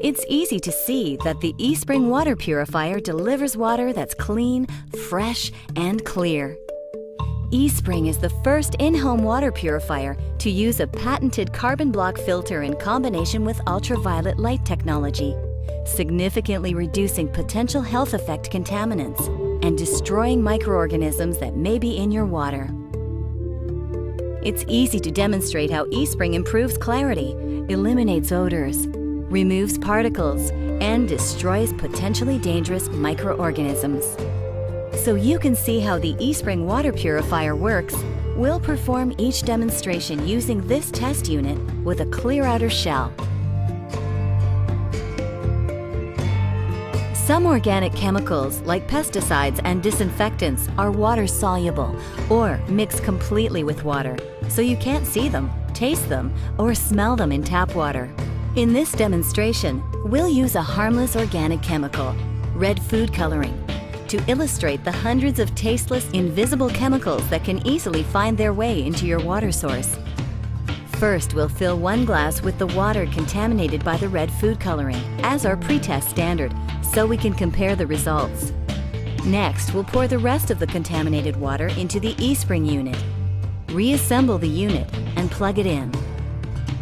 It's easy to see that the eSpring water purifier delivers water that's clean, fresh, and clear. eSpring is the first in-home water purifier to use a patented carbon block filter in combination with ultraviolet light technology, significantly reducing potential health effect contaminants and destroying microorganisms that may be in your water. It's easy to demonstrate how eSpring improves clarity, eliminates odors, removes particles, and destroys potentially dangerous microorganisms. So you can see how the eSpring water purifier works, we'll perform each demonstration using this test unit with a clear outer shell. Some organic chemicals, like pesticides and disinfectants, are water-soluble or mix completely with water, so you can't see them, taste them, or smell them in tap water. In this demonstration, we'll use a harmless organic chemical, red food coloring, to illustrate the hundreds of tasteless, invisible chemicals that can easily find their way into your water source. First, we'll fill one glass with the water contaminated by the red food coloring, as our pre-test standard, so we can compare the results. Next, we'll pour the rest of the contaminated water into the eSpring unit. Reassemble the unit and plug it in.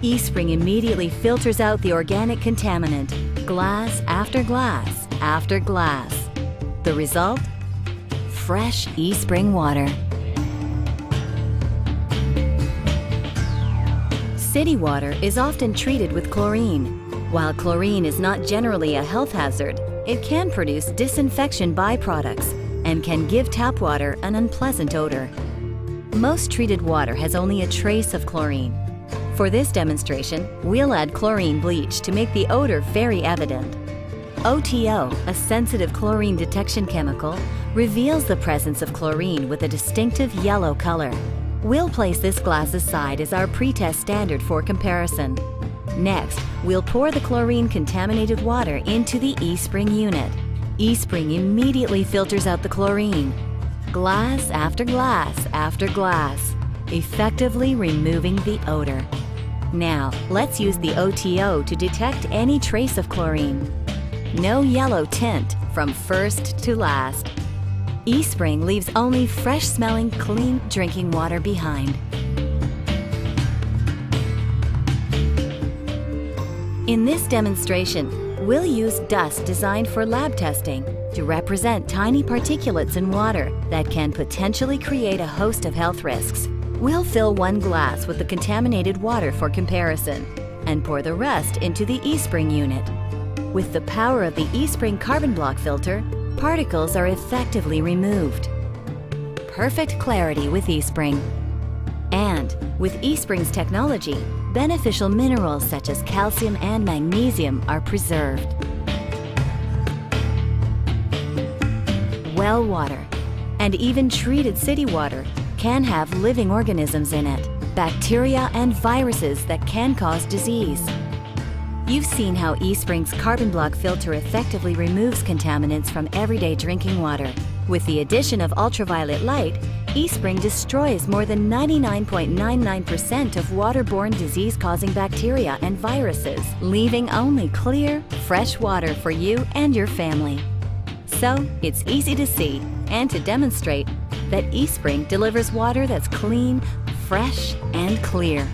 eSpring immediately filters out the organic contaminant, glass after glass after glass. The result? Fresh eSpring water. City water is often treated with chlorine. While chlorine is not generally a health hazard, it can produce disinfection byproducts and can give tap water an unpleasant odor. Most treated water has only a trace of chlorine. For this demonstration, we'll add chlorine bleach to make the odor very evident. OTO, a sensitive chlorine detection chemical, reveals the presence of chlorine with a distinctive yellow color. We'll place this glass aside as our pre-test standard for comparison. Next, we'll pour the chlorine-contaminated water into the eSpring unit. eSpring immediately filters out the chlorine, glass after glass after glass, effectively removing the odor. Now, let's use the OTO to detect any trace of chlorine. No yellow tint from first to last. eSpring leaves only fresh-smelling, clean drinking water behind. In this demonstration, we'll use dust designed for lab testing to represent tiny particulates in water that can potentially create a host of health risks. We'll fill one glass with the contaminated water for comparison and pour the rest into the eSpring unit. With the power of the eSpring carbon block filter, particles are effectively removed. Perfect clarity with eSpring. And with eSpring's technology, beneficial minerals such as calcium and magnesium are preserved. Well water, and even treated city water, can have living organisms in it, bacteria and viruses that can cause disease. You've seen how eSpring's carbon block filter effectively removes contaminants from everyday drinking water. With the addition of ultraviolet light, eSpring destroys more than 99.99% of waterborne disease-causing bacteria and viruses, leaving only clear, fresh water for you and your family. So, it's easy to see and to demonstrate that eSpring delivers water that's clean, fresh, and clear.